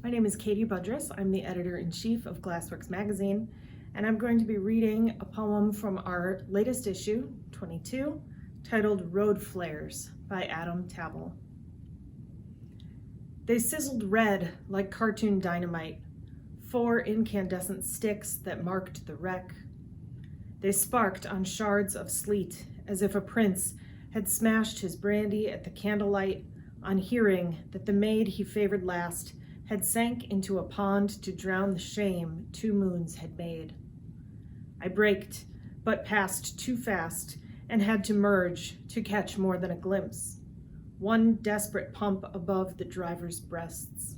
My name is Katie Budress. I'm the editor-in-chief of Glassworks magazine, and I'm going to be reading a poem from our latest issue, 22, titled Road Flares by Adam Tavel. They sizzled red like cartoon dynamite, 4 incandescent sticks that marked the wreck. They sparked on shards of sleet as if a prince had smashed his brandy at the candlelight on hearing that the maid he favored last had sank into a pond to drown the shame 2 moons had made. I braked, but passed too fast and had to merge to catch more than a glimpse. 1 desperate pump above the driver's breasts.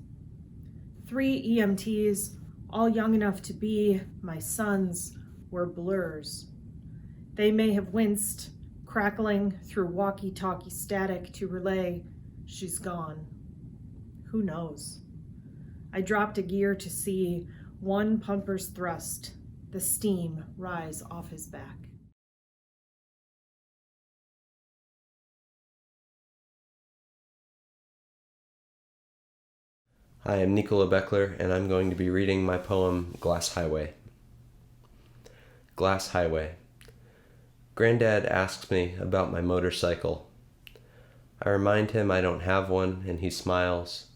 3 EMTs, all young enough to be my sons, were blurs. They may have winced, crackling through walkie-talkie static to relay, "She's gone." Who knows? I dropped a gear to see 1 pumper's thrust, the steam rise off his back. Hi, I'm Niccolo Bechtler, and I'm going to be reading my poem, Glass Highway. Glass Highway. Granddad asks me about my motorcycle. I remind him I don't have one, and he smiles.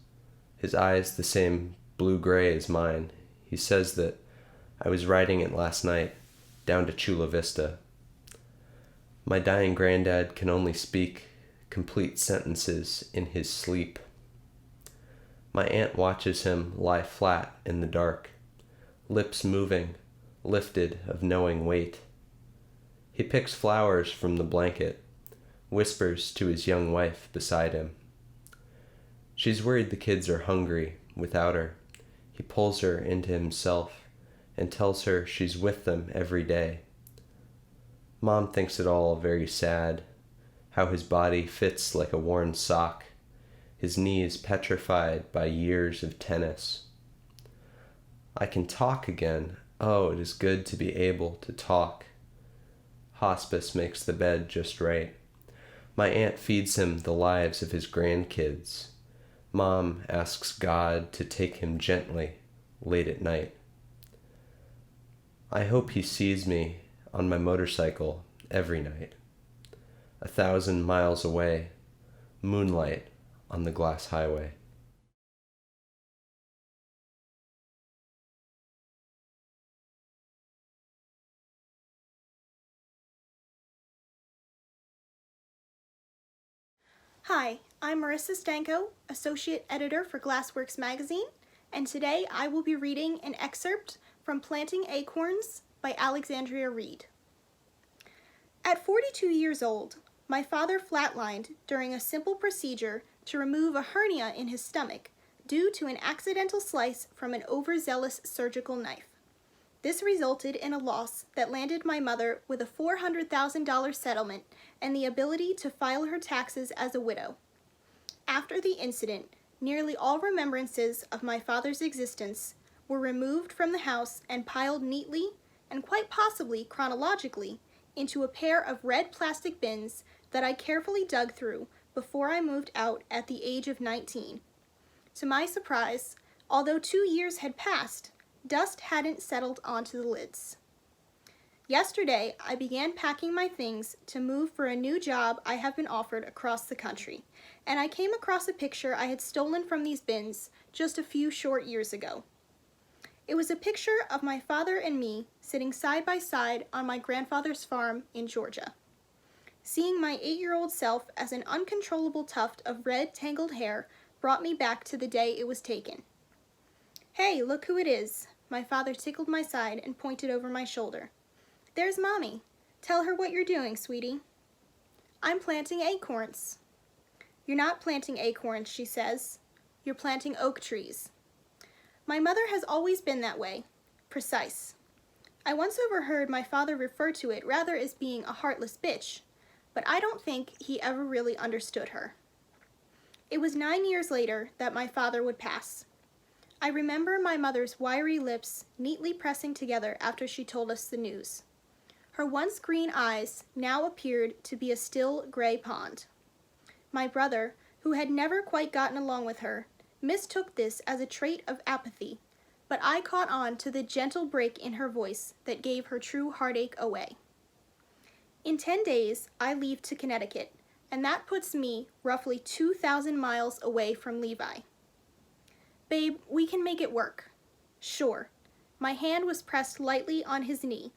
His eyes the same blue-gray as mine. He says that I was riding it last night, down to Chula Vista. My dying granddad can only speak complete sentences in his sleep. My aunt watches him lie flat in the dark, lips moving, lifted of knowing weight. He picks flowers from the blanket, whispers to his young wife beside him. She's worried the kids are hungry without her. He pulls her into himself and tells her she's with them every day. Mom thinks it all very sad, how his body fits like a worn sock, his knees petrified by years of tennis. I can talk again. Oh, it is good to be able to talk. Hospice makes the bed just right. My aunt feeds him the lives of his grandkids. Mom asks God to take him gently late at night. I hope he sees me on my motorcycle every night. 1,000 miles away, moonlight on the glass highway. Hi, I'm Marissa Stanko, Associate Editor for Glassworks magazine, and today I will be reading an excerpt from Planting Acorns by Alexandria Reid. At 42 years old, my father flatlined during a simple procedure to remove a hernia in his stomach due to an accidental slice from an overzealous surgical knife. This resulted in a loss that landed my mother with a $400,000 settlement and the ability to file her taxes as a widow. After the incident, nearly all remembrances of my father's existence were removed from the house and piled neatly, and quite possibly chronologically, into a pair of red plastic bins that I carefully dug through before I moved out at the age of 19. To my surprise, although 2 years had passed, dust hadn't settled onto the lids. Yesterday, I began packing my things to move for a new job I have been offered across the country, and I came across a picture I had stolen from these bins just a few short years ago. It was a picture of my father and me sitting side by side on my grandfather's farm in Georgia. Seeing my 8-year-old self as an uncontrollable tuft of red tangled hair brought me back to the day it was taken. "Hey, look who it is." My father tickled my side and pointed over my shoulder. "There's Mommy. Tell her what you're doing, sweetie." "I'm planting acorns." "You're not planting acorns," she says. "You're planting oak trees." My mother has always been that way, precise. I once overheard my father refer to it rather as being a heartless bitch, but I don't think he ever really understood her. It was 9 years later that my father would pass. I remember my mother's wiry lips neatly pressing together after she told us the news. Her once green eyes now appeared to be a still gray pond. My brother, who had never quite gotten along with her, mistook this as a trait of apathy, but I caught on to the gentle break in her voice that gave her true heartache away. In 10 days, I leave to Connecticut, and that puts me roughly 2,000 miles away from Levi. Babe, we can make it work. Sure. My hand was pressed lightly on his knee.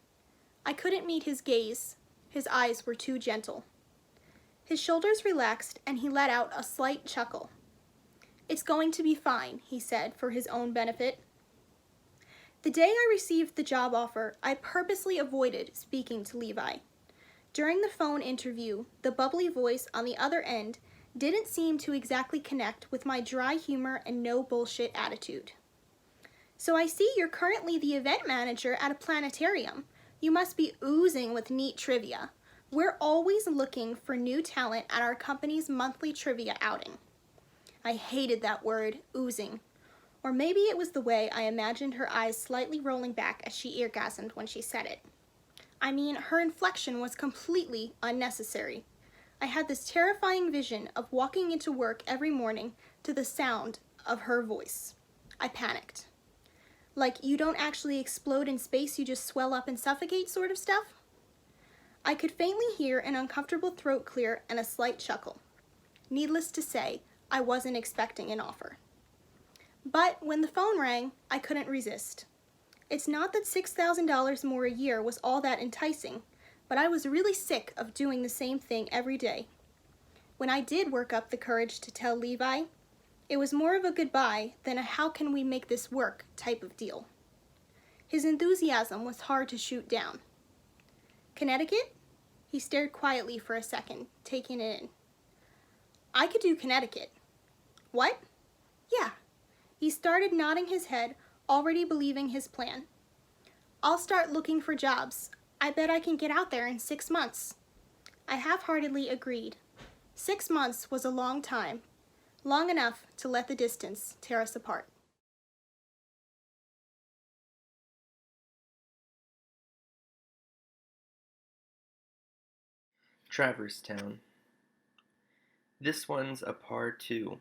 I couldn't meet his gaze. His eyes were too gentle. His shoulders relaxed, and he let out a slight chuckle. It's going to be fine, he said, for his own benefit. The day I received the job offer, I purposely avoided speaking to Levi. During the phone interview, the bubbly voice on the other end didn't seem to exactly connect with my dry humor and no bullshit attitude. So I see you're currently the event manager at a planetarium. You must be oozing with neat trivia. We're always looking for new talent at our company's monthly trivia outing. I hated that word, oozing. Or maybe it was the way I imagined her eyes slightly rolling back as she orgasmed when she said it. I mean, her inflection was completely unnecessary. I had this terrifying vision of walking into work every morning to the sound of her voice. I panicked. Like, you don't actually explode in space, you just swell up and suffocate sort of stuff? I could faintly hear an uncomfortable throat clear and a slight chuckle. Needless to say, I wasn't expecting an offer. But when the phone rang, I couldn't resist. It's not that $6,000 more a year was all that enticing, but I was really sick of doing the same thing every day. When I did work up the courage to tell Levi, it was more of a goodbye than a how can we make this work type of deal. His enthusiasm was hard to shoot down. Connecticut? He stared quietly for a second, taking it in. I could do Connecticut. What? Yeah. He started nodding his head, already believing his plan. I'll start looking for jobs. I bet I can get out there in 6 months. I half-heartedly agreed. 6 months was a long time. Long enough to let the distance tear us apart. Traverstown. This one's a par 2.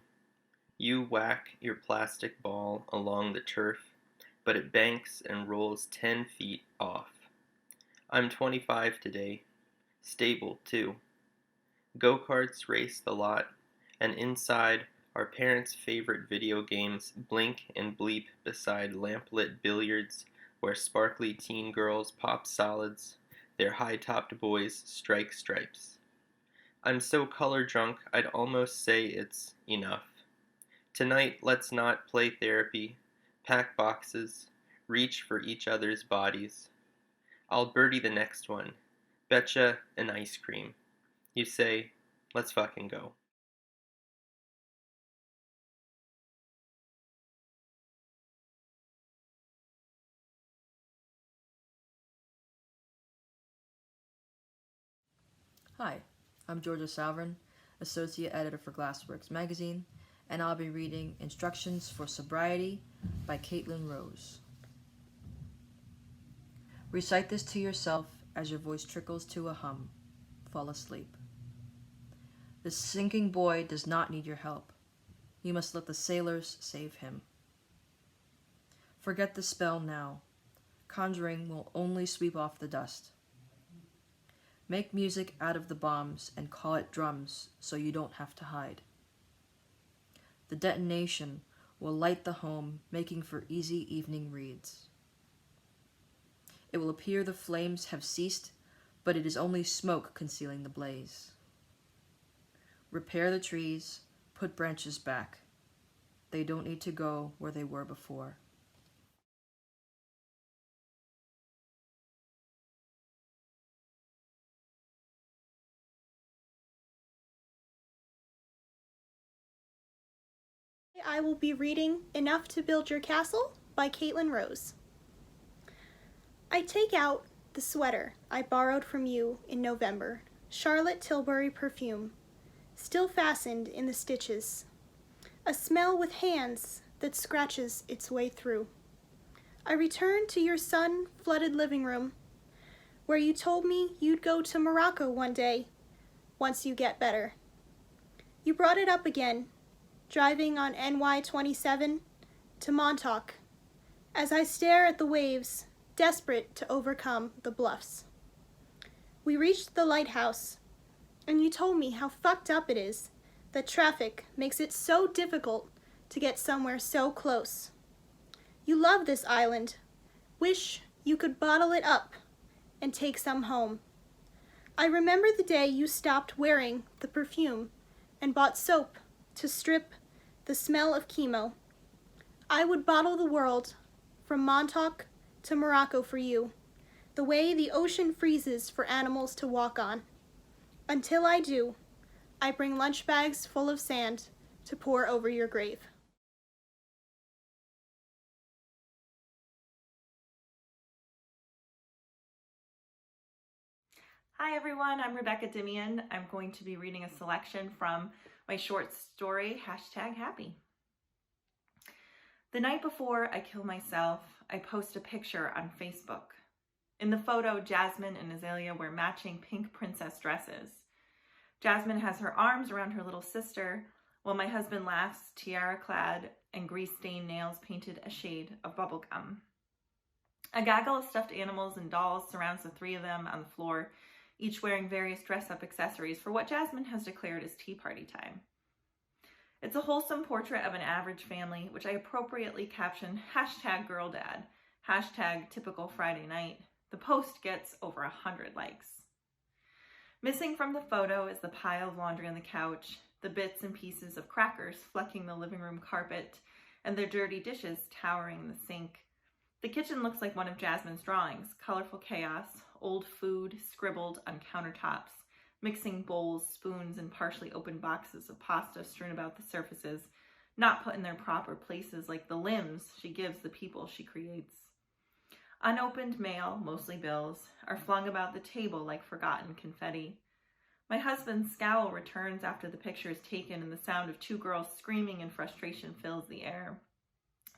You whack your plastic ball along the turf, but it banks and rolls 10 feet off. I'm 25 today. Stable, too. Go-karts race the lot, and inside, our parents' favorite video games blink and bleep beside lamplit billiards where sparkly teen girls pop solids, their high-topped boys strike stripes. I'm so color-drunk I'd almost say it's enough. Tonight, let's not play therapy, pack boxes, reach for each other's bodies. I'll birdie the next one. Betcha an ice cream. You say, let's fucking go. Hi, I'm Georgia Salvin, Associate Editor for Glassworks Magazine, and I'll be reading Instructions for Sobriety by Kaitlinn Rose. Recite this to yourself as your voice trickles to a hum. Fall asleep. The sinking boy does not need your help. You must let the sailors save him. Forget the spell now. Conjuring will only sweep off the dust. Make music out of the bombs and call it drums so you don't have to hide. The detonation will light the home, making for easy evening reads. It will appear the flames have ceased, but it is only smoke concealing the blaze. Repair the trees, put branches back. They don't need to go where they were before. I will be reading Enough to Build Your Castle by Kaitlinn Rose. I take out the sweater I borrowed from you in November, Charlotte Tilbury perfume, still fastened in the stitches, a smell with hands that scratches its way through. I return to your sun-flooded living room, where you told me you'd go to Morocco one day, once you get better. You brought it up again, driving on NY 27 to Montauk, as I stare at the waves, desperate to overcome the bluffs. We reached the lighthouse, and you told me how fucked up it is that traffic makes it so difficult to get somewhere so close. You love this island. Wish you could bottle it up and take some home. I remember the day you stopped wearing the perfume and bought soap to strip the smell of chemo. I would bottle the world from Montauk to Morocco for you, the way the ocean freezes for animals to walk on. Until I do, I bring lunch bags full of sand to pour over your grave. Hi everyone, I'm Rebecca Dimyan. I'm going to be reading a selection from my short story, #happy. The night before I kill myself, I post a picture on Facebook. In the photo, Jasmine and Azalea wear matching pink princess dresses. Jasmine has her arms around her little sister, while my husband laughs, tiara-clad and grease-stained nails painted a shade of bubblegum. A gaggle of stuffed animals and dolls surrounds the three of them on the floor, each wearing various dress-up accessories for what Jasmine has declared is tea party time. It's a wholesome portrait of an average family, which I appropriately captioned #GirlDad, #typical Friday night. The post gets over 100 likes. Missing from the photo is the pile of laundry on the couch, the bits and pieces of crackers flecking the living room carpet, and their dirty dishes towering in the sink. The kitchen looks like one of Jasmine's drawings, colorful chaos, old food scribbled on countertops, mixing bowls, spoons, and partially open boxes of pasta strewn about the surfaces, not put in their proper places like the limbs she gives the people she creates. Unopened mail, mostly bills, are flung about the table like forgotten confetti. My husband's scowl returns after the picture is taken and the sound of two girls screaming in frustration fills the air.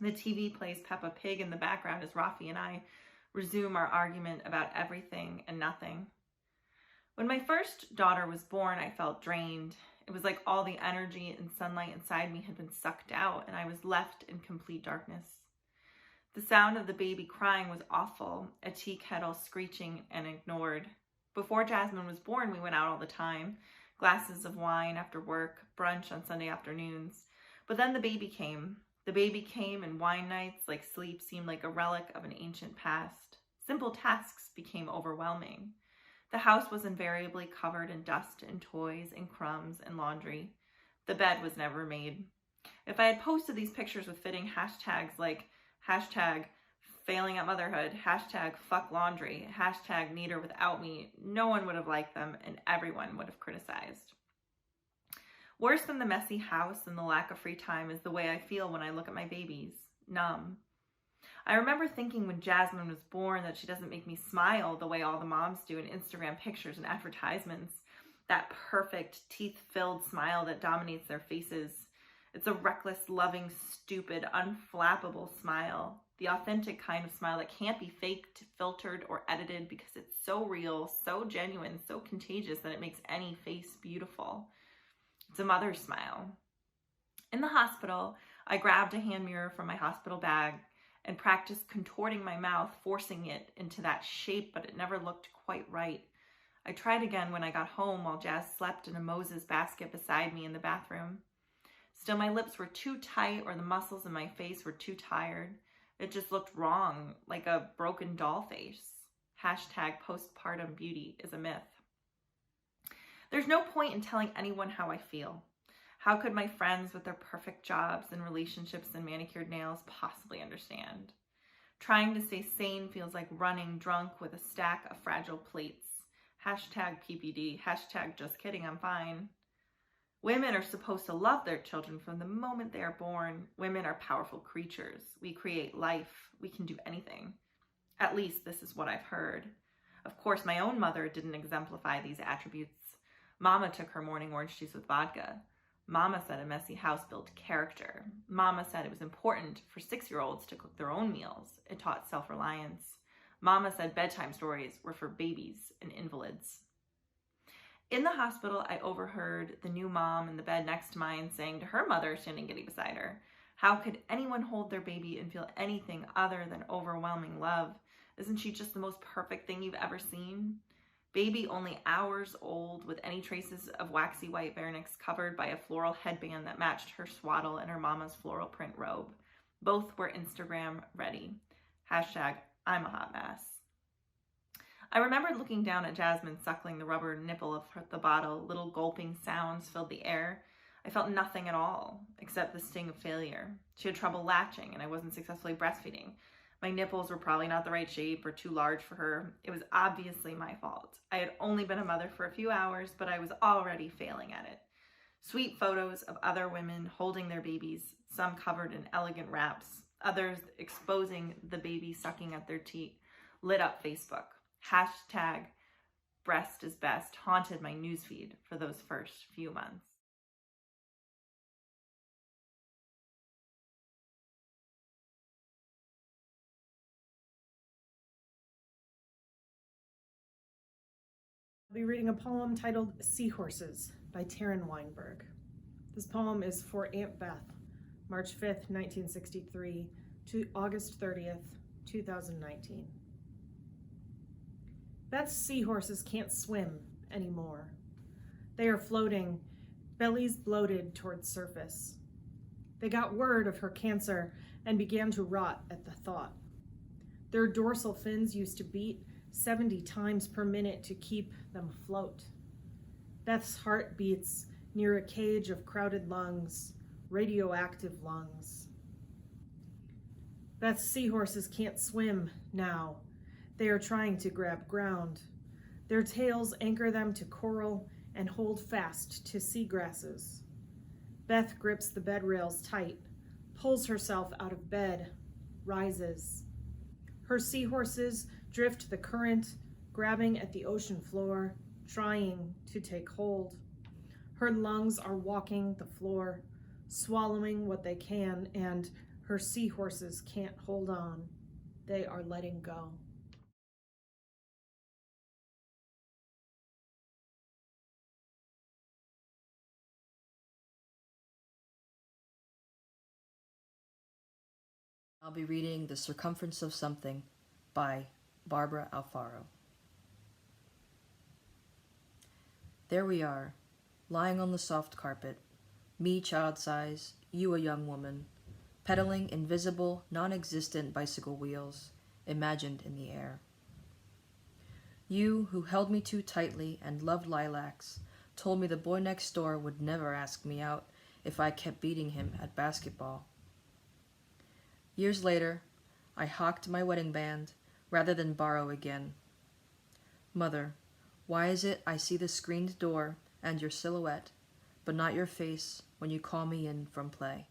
The TV plays Peppa Pig in the background as Rafi and I resume our argument about everything and nothing. When my first daughter was born, I felt drained. It was like all the energy and sunlight inside me had been sucked out and I was left in complete darkness. The sound of the baby crying was awful, a tea kettle screeching and ignored. Before Jasmine was born, we went out all the time, glasses of wine after work, brunch on Sunday afternoons. But then the baby came. The baby came and wine nights like sleep seemed like a relic of an ancient past. Simple tasks became overwhelming. The house was invariably covered in dust and toys and crumbs and laundry. The bed was never made. If I had posted these pictures with fitting hashtags like #failing at motherhood, #fuck laundry, #need her without me, no one would have liked them and everyone would have criticized. Worse than the messy house and the lack of free time is the way I feel when I look at my babies, numb. I remember thinking when Jasmine was born that she doesn't make me smile the way all the moms do in Instagram pictures and advertisements, that perfect teeth-filled smile that dominates their faces. It's a reckless, loving, stupid, unflappable smile, the authentic kind of smile that can't be faked, filtered, or edited because it's so real, so genuine, so contagious that it makes any face beautiful. It's a mother's smile. In the hospital, I grabbed a hand mirror from my hospital bag and practiced contorting my mouth, forcing it into that shape, but it never looked quite right. I tried again when I got home while Jazz slept in a Moses basket beside me in the bathroom. Still, my lips were too tight or the muscles in my face were too tired. It just looked wrong, like a broken doll face. #postpartum beauty is a myth. There's no point in telling anyone how I feel. How could my friends with their perfect jobs and relationships and manicured nails possibly understand? Trying to stay sane feels like running drunk with a stack of fragile plates. #PPD, #just kidding, I'm fine. Women are supposed to love their children from the moment they are born. Women are powerful creatures. We create life. We can do anything. At least this is what I've heard. Of course, my own mother didn't exemplify these attributes. Mama took her morning orange juice with vodka. Mama said a messy house built character. Mama said it was important for 6-year-olds to cook their own meals. It taught self-reliance. Mama said bedtime stories were for babies and invalids. In the hospital, I overheard the new mom in the bed next to mine saying to her mother standing giddy beside her, "How could anyone hold their baby and feel anything other than overwhelming love? Isn't she just the most perfect thing you've ever seen?" Baby only hours old, with any traces of waxy white vernix covered by a floral headband that matched her swaddle and her mama's floral print robe. Both were Instagram ready. Hashtag I'm a hot mess. I remembered looking down at Jasmine suckling the rubber nipple of the bottle. Little gulping sounds filled the air. I felt nothing at all, except the sting of failure. She had trouble latching, and I wasn't successfully breastfeeding. My nipples were probably not the right shape or too large for her. It was obviously my fault. I had only been a mother for a few hours, but I was already failing at it. Sweet photos of other women holding their babies, some covered in elegant wraps, others exposing the baby sucking at their teat, lit up Facebook. Hashtag breast is best haunted my newsfeed for those first few months. I'll be reading a poem titled Seahorses by Terin Weinberg. This poem is for Aunt Beth, March 5th, 1963 to August 30th, 2019. Beth's seahorses can't swim anymore. They are floating, bellies bloated towards surface. They got word of her cancer and began to rot at the thought. Their dorsal fins used to beat 70 times per minute to keep them afloat. Beth's heart beats near a cage of crowded lungs, radioactive lungs. Beth's seahorses can't swim now. They are trying to grab ground. Their tails anchor them to coral and hold fast to seagrasses. Beth grips the bed rails tight, pulls herself out of bed, rises. Her seahorses drift the current, grabbing at the ocean floor, trying to take hold. Her lungs are walking the floor, swallowing what they can, and her seahorses can't hold on. They are letting go. I'll be reading The Circumference of Something by Barbara Alfaro. There we are, lying on the soft carpet, me child size, you a young woman, pedaling invisible, non-existent bicycle wheels, imagined in the air. You, who held me too tightly and loved lilacs, told me the boy next door would never ask me out if I kept beating him at basketball. Years later, I hawked my wedding band rather than borrow again. Mother, why is it I see the screened door and your silhouette, but not your face when you call me in from play?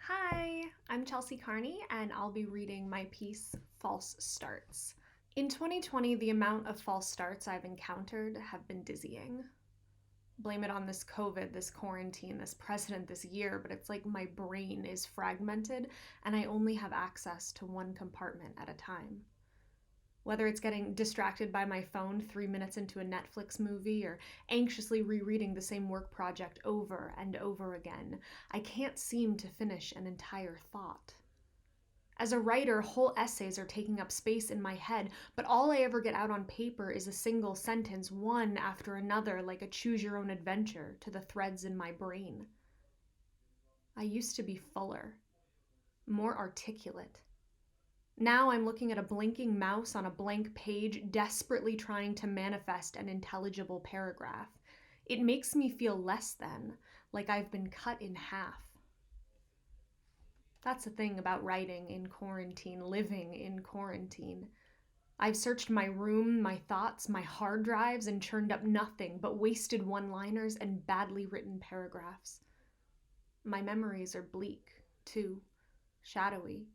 Hi, I'm Chelsea Carney, and I'll be reading my piece, False Starts. In 2020, the amount of false starts I've encountered have been dizzying. Blame it on this COVID, this quarantine, this precedent, this year, but it's like my brain is fragmented and I only have access to one compartment at a time. Whether it's getting distracted by my phone 3 minutes into a Netflix movie or anxiously rereading the same work project over and over again, I can't seem to finish an entire thought. As a writer, whole essays are taking up space in my head, but all I ever get out on paper is a single sentence, one after another, like a choose-your-own-adventure to the threads in my brain. I used to be fuller, more articulate. Now I'm looking at a blinking mouse on a blank page, desperately trying to manifest an intelligible paragraph. It makes me feel less than, like I've been cut in half. That's the thing about writing in quarantine, living in quarantine. I've searched my room, my thoughts, my hard drives, and churned up nothing but wasted one-liners and badly written paragraphs. My memories are bleak, too, shadowy.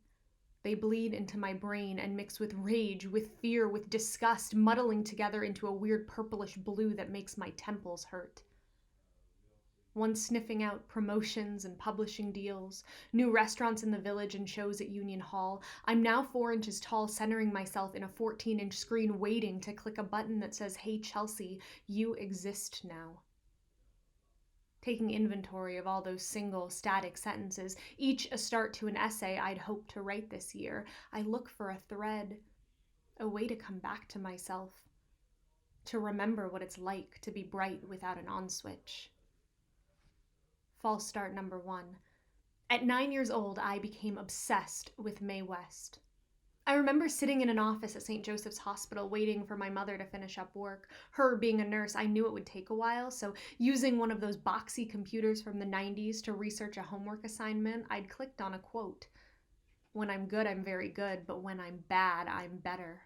They bleed into my brain and mix with rage, with fear, with disgust, muddling together into a weird purplish blue that makes my temples hurt. once sniffing out promotions and publishing deals, new restaurants in the village and shows at Union Hall. I'm now 4 inches tall, centering myself in a 14-inch screen, waiting to click a button that says, "Hey Chelsea, you exist now." Taking inventory of all those single, static sentences, each a start to an essay I'd hoped to write this year, I look for a thread, a way to come back to myself, to remember what it's like to be bright without an on switch. False start number 1. At 9 years old, I became obsessed with Mae West. I remember sitting in an office at St. Joseph's Hospital waiting for my mother to finish up work. Her being a nurse, I knew it would take a while, so using one of those boxy computers from the 90s to research a homework assignment, I'd clicked on a quote. "When I'm good, I'm very good, but when I'm bad, I'm better."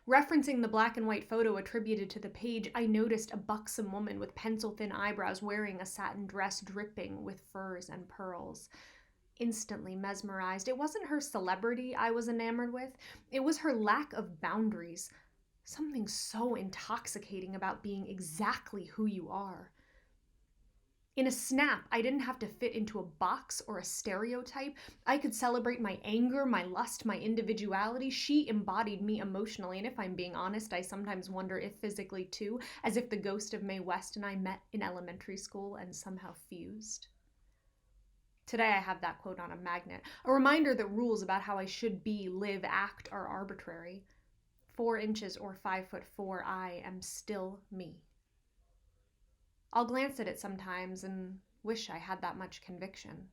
Referencing the black and white photo attributed to the page, I noticed a buxom woman with pencil-thin eyebrows wearing a satin dress dripping with furs and pearls. Instantly mesmerized. It wasn't her celebrity I was enamored with. It was her lack of boundaries. Something so intoxicating about being exactly who you are. In a snap, I didn't have to fit into a box or a stereotype. I could celebrate my anger, my lust, my individuality. She embodied me emotionally, and if I'm being honest, I sometimes wonder if physically too, as if the ghost of Mae West and I met in elementary school and somehow fused. Today I have that quote on a magnet, a reminder that rules about how I should be, live, act are arbitrary. 4 inches or 5'4", I am still me. I'll glance at it sometimes and wish I had that much conviction.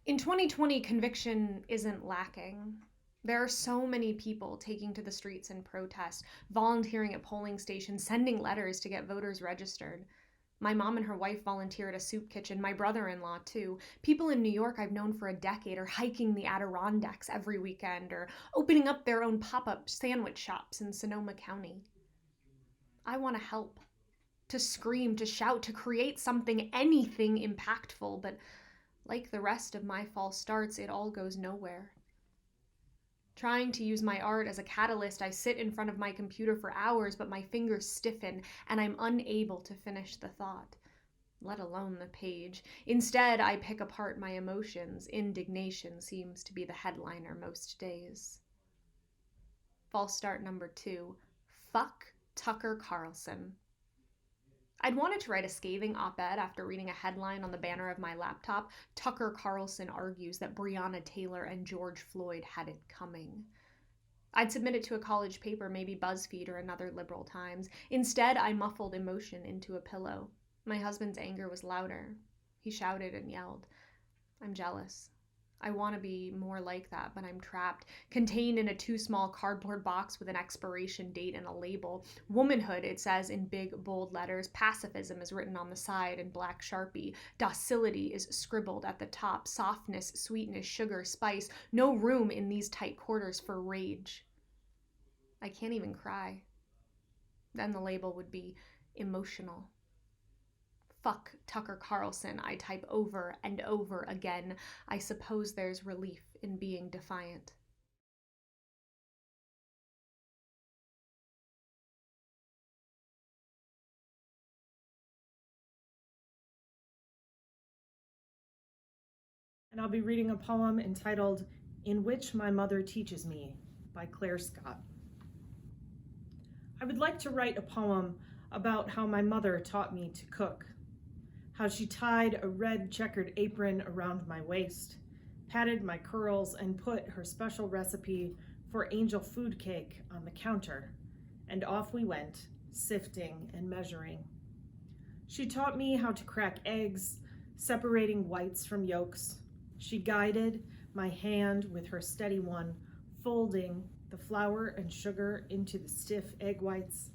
In 2020, conviction isn't lacking. There are so many people taking to the streets in protest, volunteering at polling stations, sending letters to get voters registered. My mom and her wife volunteer at a soup kitchen, my brother-in-law too. People in New York I've known for a decade are hiking the Adirondacks every weekend or opening up their own pop-up sandwich shops in Sonoma County. I want to help. To scream, to shout, to create something, anything impactful, but like the rest of my false starts, it all goes nowhere. Trying to use my art as a catalyst, I sit in front of my computer for hours, but my fingers stiffen and I'm unable to finish the thought, let alone the page. Instead, I pick apart my emotions. Indignation seems to be the headliner most days. False start number 2. Fuck Tucker Carlson. I'd wanted to write a scathing op-ed after reading a headline on the banner of my laptop. Tucker Carlson argues that Breonna Taylor and George Floyd had it coming. I'd submit it to a college paper, maybe BuzzFeed or another liberal Times. Instead, I muffled emotion into a pillow. My husband's anger was louder. He shouted and yelled. I'm jealous. I want to be more like that, but I'm trapped, contained in a too small cardboard box with an expiration date and a label. Womanhood, it says in big, bold letters. Pacifism is written on the side in black Sharpie. Docility is scribbled at the top. Softness, sweetness, sugar, spice. No room in these tight quarters for rage. I can't even cry. Then the label would be emotional. Fuck Tucker Carlson, I type over and over again. I suppose there's relief in being defiant. And I'll be reading a poem entitled In Which My Mother Teaches Me by Claire Scott. I would like to write a poem about how my mother taught me to cook. How she tied a red checkered apron around my waist, patted my curls, and put her special recipe for angel food cake on the counter, and off we went, sifting and measuring. She taught me how to crack eggs, separating whites from yolks. She guided my hand with her steady one, folding the flour and sugar into the stiff egg whites,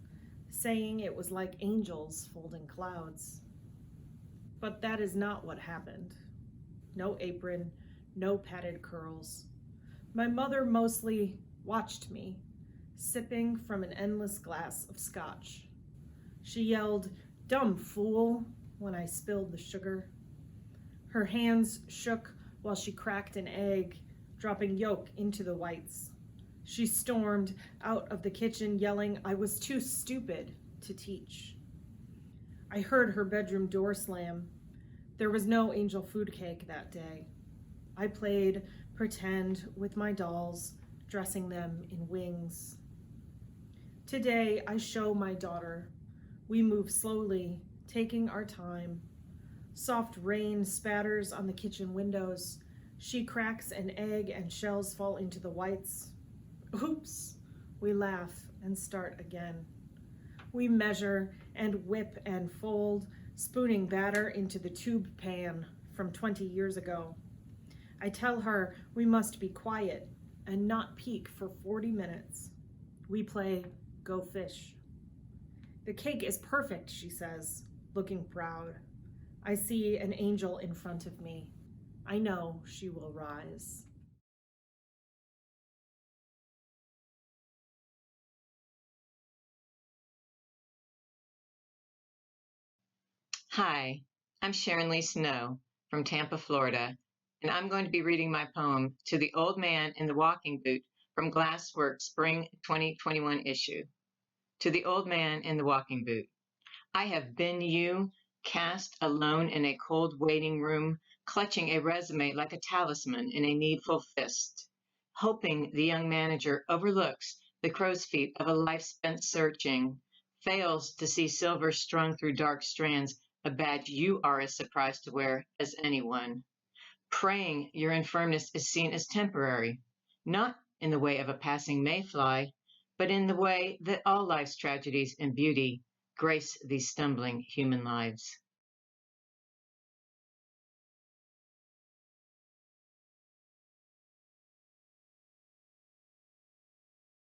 saying it was like angels folding clouds. But that is not what happened. No apron, no patted curls. My mother mostly watched me, sipping from an endless glass of scotch. She yelled, "Dumb fool," when I spilled the sugar. Her hands shook while she cracked an egg, dropping yolk into the whites. She stormed out of the kitchen yelling I was too stupid to teach. I heard her bedroom door slam. There was no angel food cake that day. I played pretend with my dolls, dressing them in wings. Today, I show my daughter. We move slowly, taking our time. Soft rain spatters on the kitchen windows. She cracks an egg and shells fall into the whites. Oops! We laugh and start again. We measure and whip and fold, spooning batter into the tube pan from 20 years ago. I tell her we must be quiet and not peek for 40 minutes. We play Go Fish. The cake is perfect, she says, looking proud. I see an angel in front of me. I know she will rise. Hi, I'm Sharon Lee Snow from Tampa, Florida, and I'm going to be reading my poem To the Old Man in the Walking Boot from Glassworks Spring 2021 issue. To the Old Man in the Walking Boot. I have been you, cast alone in a cold waiting room, clutching a resume like a talisman in a needful fist, hoping the young manager overlooks the crow's feet of a life spent searching, fails to see silver strung through dark strands, a badge you are as surprised to wear as anyone. Praying your infirmness is seen as temporary, not in the way of a passing mayfly, but in the way that all life's tragedies and beauty grace these stumbling human lives.